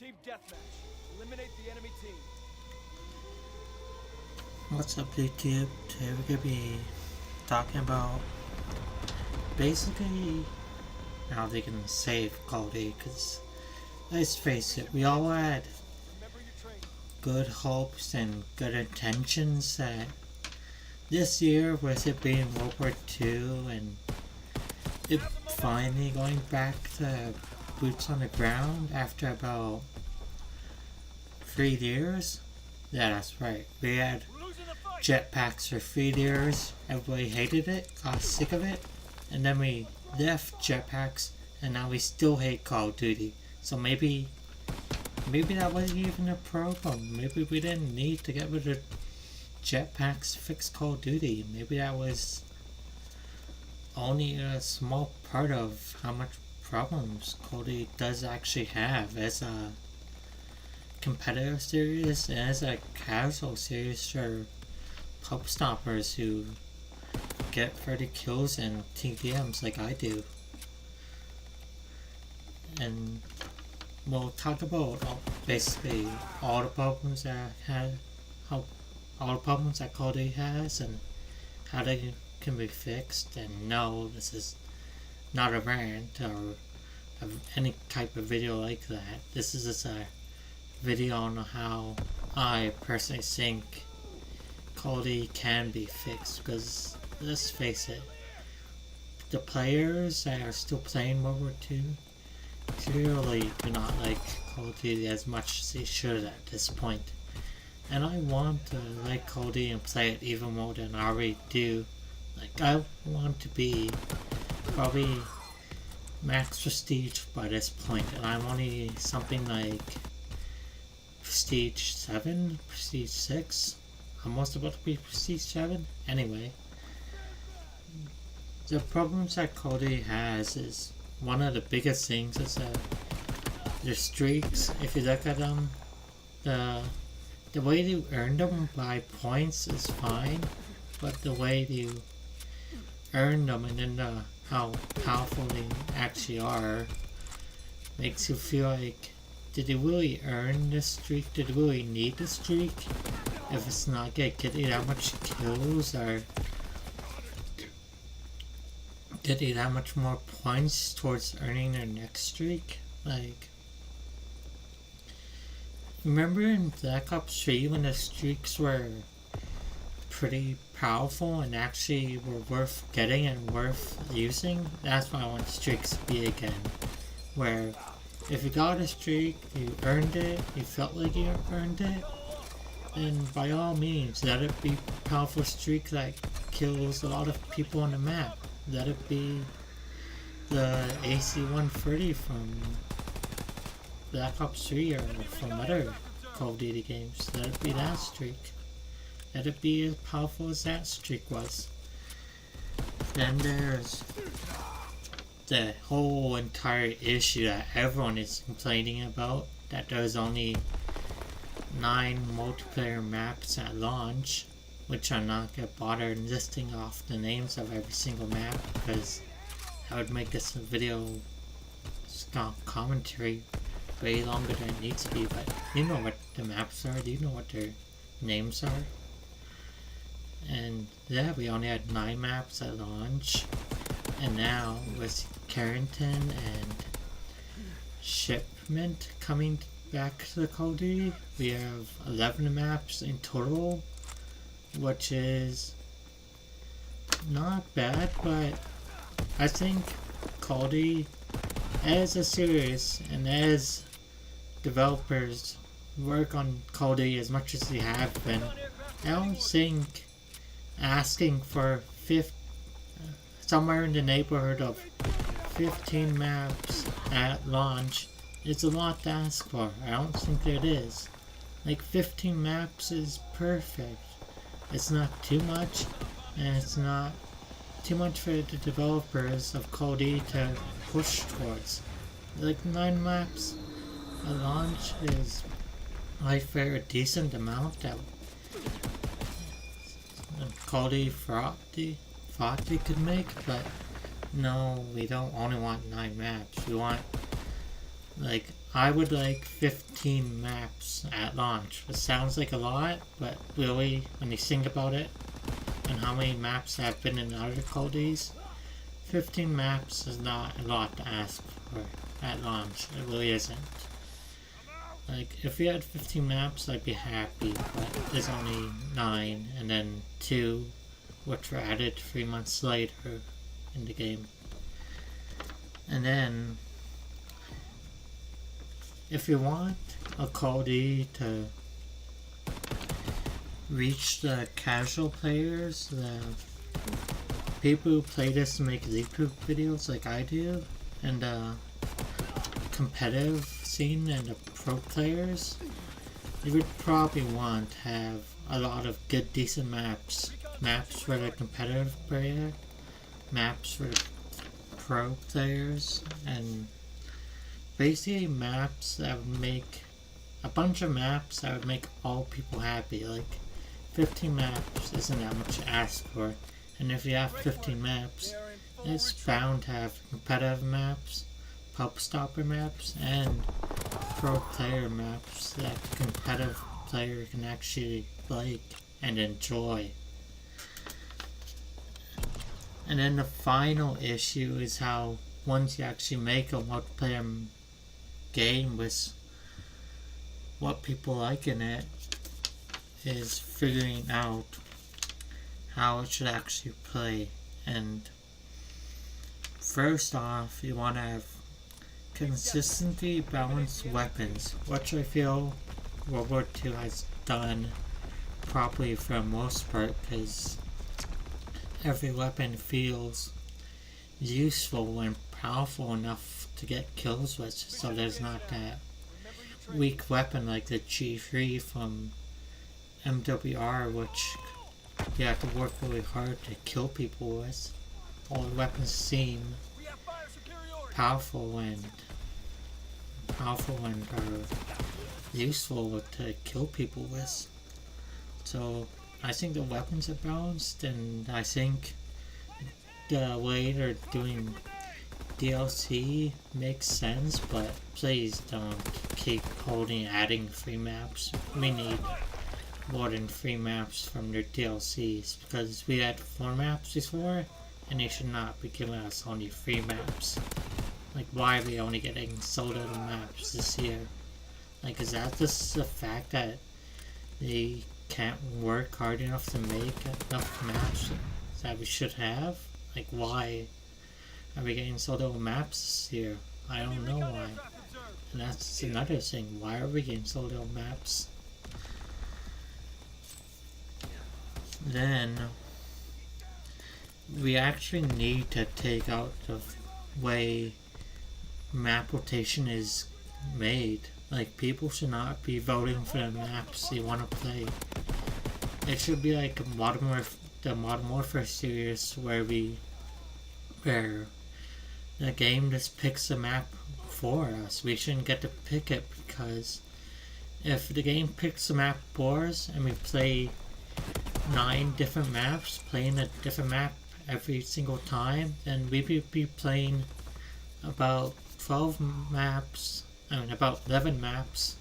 Team deathmatch. Eliminate the enemy team. What's up, YouTube? Today we're gonna be talking about basically how they can save Call of Duty, because let's face it, we all had Remember your training. good hopes and good intentions that this year, with it being World War II and it finally going back to boots on the ground after about 3 years. Yeah, that's right. We had jetpacks for 3 years. Everybody hated it, got sick of it, and then we left jetpacks, and now we still hate Call of Duty. So maybe that wasn't even a problem. Maybe we didn't need to get rid of jetpacks to fix Call of Duty. Maybe that was only a small part of how much problems Call of Duty does actually have as a competitive series and as a casual series for pub stoppers who get 30 kills and TDMs like I do. And we'll talk about basically all the problems that all the problems that Call of Duty has and how they can be fixed. And no, this is not a rant or any type of video like that. This is just a video on how I personally think Call of Duty can be fixed, because let's face it, the players that are still playing World War II clearly do not like Call of Duty as much as they should at this point. And I want to like Call of Duty and play it even more than I already do. Like, I want to be probably max prestige by this point, and I'm only something like prestige 7, prestige 6, almost about to be prestige 7. Anyway, the problems that Call of Duty has is, one of the biggest things is that the streaks, if you look at them, the way you earn them by points is fine, but the way you earn them and then how powerful they actually are makes you feel like, did you really earn this streak? Did you really need the streak? If it's not getting you that much kills, or get you that much more points towards earning their next streak? Like, remember in Black Ops 3 when the streaks were pretty powerful and actually were worth getting and worth using? That's what I want streaks to be again. Where if you got a streak, you earned it, you felt like you earned it, then by all means, let it be a powerful streak that kills a lot of people on the map. Let it be the AC-130 from Black Ops 3 or from other Call of Duty games. Let it be that streak. Let it be as powerful as that streak was. Then there's the whole entire issue that everyone is complaining about, that there's only 9 multiplayer maps at launch, which I'm not going to bother listing off the names of every single map, because that would make this video commentary way longer than it needs to be. But you know what the maps are, do you know what their names are? And yeah, we only had 9 maps at launch, and now with Carrington and Shipment coming back to the Call of Duty, we have 11 maps in total, which is not bad, but I think Call of Duty as a series and as developers work on Call of Duty as much as they have been, I don't think asking for somewhere in the neighborhood of 15 maps at launch is a lot to ask for. I don't think it is. Like, 15 maps is perfect. It's not too much, and it's not too much for the developers of Call of Duty to push towards. Like, 9 maps at launch is, I feel, a decent amount that Call of Duty thought they could make, but no, we don't only want 9 maps. We want Like, I would like 15 maps at launch. It sounds like a lot, but really, when you think about it, and how many maps have been in other Call of Duties, 15 maps is not a lot to ask for at launch. It really isn't. Like, if we had 15 maps, I'd be happy, but there's only 9, and then 2, which were added 3 months later in the game. And then, if you want a Call of Duty to reach the casual players, the people who play this to make YouTube videos like I do, and the competitive scene and the pro players, you would probably want to have a lot of good decent maps. Maps for the competitive player, maps for the pro players, and basically maps that would make a bunch of maps that would make all people happy. Like 15 maps isn't that much to ask for, and if you have 15 maps, it's bound to have competitive maps, pub stopper maps, and pro player maps that the competitive player can actually like and enjoy. And then the final issue is how once you actually make a multiplayer game with what people like in it, is figuring out how it should actually play. And first off, you want to have consistently balanced weapons, which I feel World War II has done properly for the most part, because every weapon feels useful and powerful enough to get kills with, so there's not that weak weapon like the G3 from MWR, which you have to work really hard to kill people with. All the weapons seem powerful and are useful to kill people with. So I think the weapons are balanced, and I think the way they're doing DLC makes sense, but please don't keep adding free maps. We need more than 3 maps from their DLCs, because we had 4 maps before, and they should not be giving us only 3 maps. Like, why are we only getting so little maps this year? Like, is that just the fact that they can't work hard enough to make enough maps that we should have? Like, why are we getting so little maps this year? I don't know why. And that's another thing, why are we getting so little maps? Then we actually need to take out the way map rotation is made. Like, people should not be voting for the maps they want to play. It should be like the Modern Warfare series where the game just picks a map for us. We shouldn't get to pick it, because if the game picks a map for us and we play 9 different maps, playing a different map every single time, then we would be playing about 12 maps, about 11 maps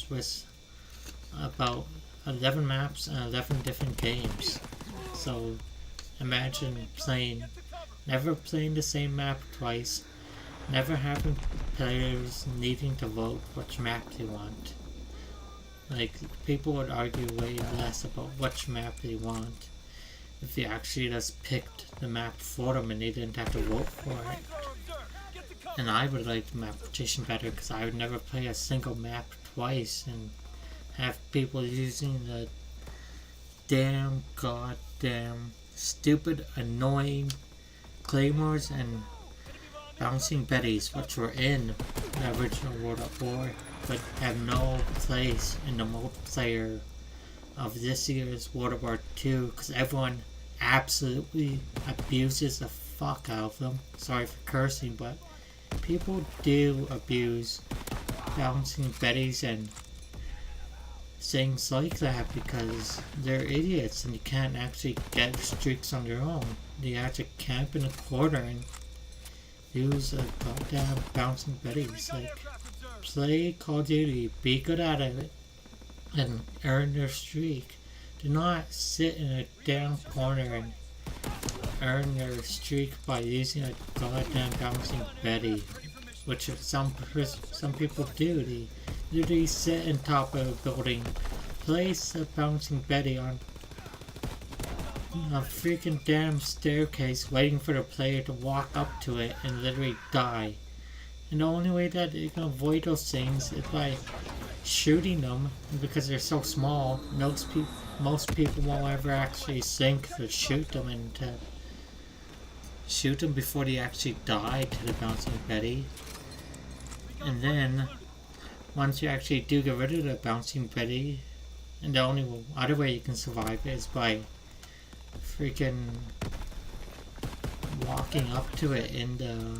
with about 11 maps and 11 different games. So imagine never playing the same map twice, never having players needing to vote which map they want. Like, people would argue way less about which map they want if they actually just picked the map for them and they didn't have to vote for it. And I would like the map rotation better, because I would never play a single map twice and have people using the goddamn stupid annoying claymores and bouncing betties, which were in the original World of War, but have no place in the multiplayer of this year's World of War II, because everyone absolutely abuses the fuck out of them. Sorry for cursing, but people do abuse bouncing betties and things like that, because they're idiots and you can't actually get streaks on their own. You have to camp in a corner and use a goddamn bouncing Betty's. Like, play Call of Duty, be good at it, and earn your streak. Do not sit in a damn corner and earn your streak by using a goddamn bouncing Betty, which some people do. They literally sit on top of a building, place a bouncing Betty on a freaking damn staircase, waiting for the player to walk up to it and literally die. And the only way that you can avoid those things is by shooting them, because they're so small. Most people won't ever actually think to shoot them and to shoot them before they actually die to the bouncing Betty. And then, once you actually do get rid of the bouncing Betty, and the only other way you can survive is by freaking walking up to it in the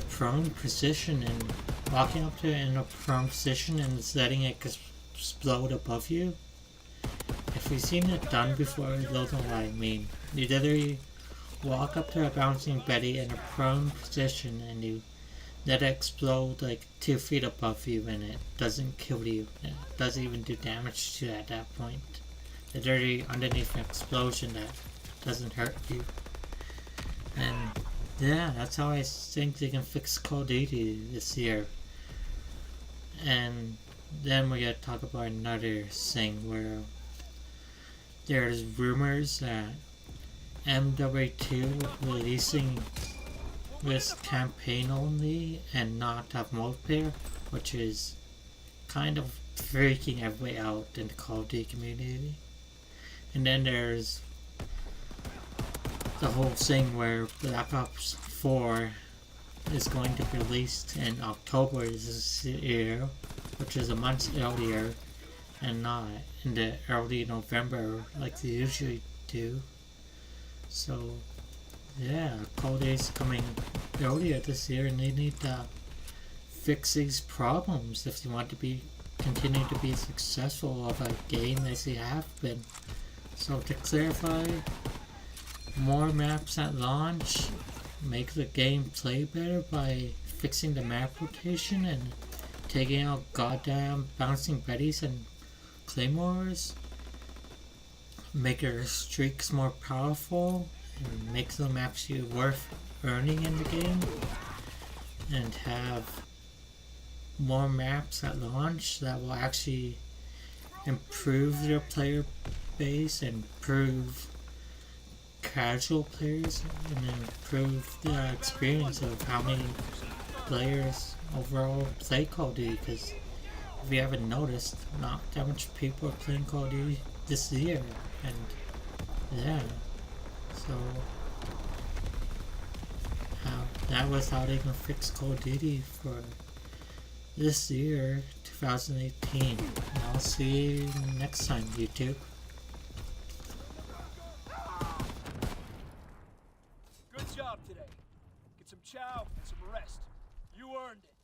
prone position, and walking up to it in a prone position and letting it explode above you. If you've seen it done before, you'll know what I mean. You literally walk up to a bouncing Betty in a prone position and you let it explode like 2 feet above you, and it doesn't kill you. It doesn't even do damage to you at that point. It's literally underneath an explosion that doesn't hurt you. And yeah, that's how I think they can fix Call of Duty this year. And then we're gonna talk about another thing where there's rumors that MW2 releasing this campaign only and not have multiplayer, which is kind of freaking everybody out in the Call of Duty community. And then there's the whole thing where Black Ops 4 is going to be released in October this year, which is a month earlier, and not in the early November like they usually do. So yeah, Call of Duty is coming earlier this year, and they need to fix these problems if they want to continue to be successful of a game as they have been. So to clarify, more maps at launch, make the game play better by fixing the map rotation and taking out goddamn bouncing Bettys and claymores, make your streaks more powerful, and make them actually worth earning in the game, and have more maps at launch that will actually improve their player base, improve casual players, and improve the experience of how many players overall play Call of Duty. Because if you haven't noticed, not that much people are playing Call of Duty this year, and yeah, so that was how they can fix Call of Duty for this year, 2018. I'll see you next time, YouTube. Good job today. Get some chow and some rest. You earned it.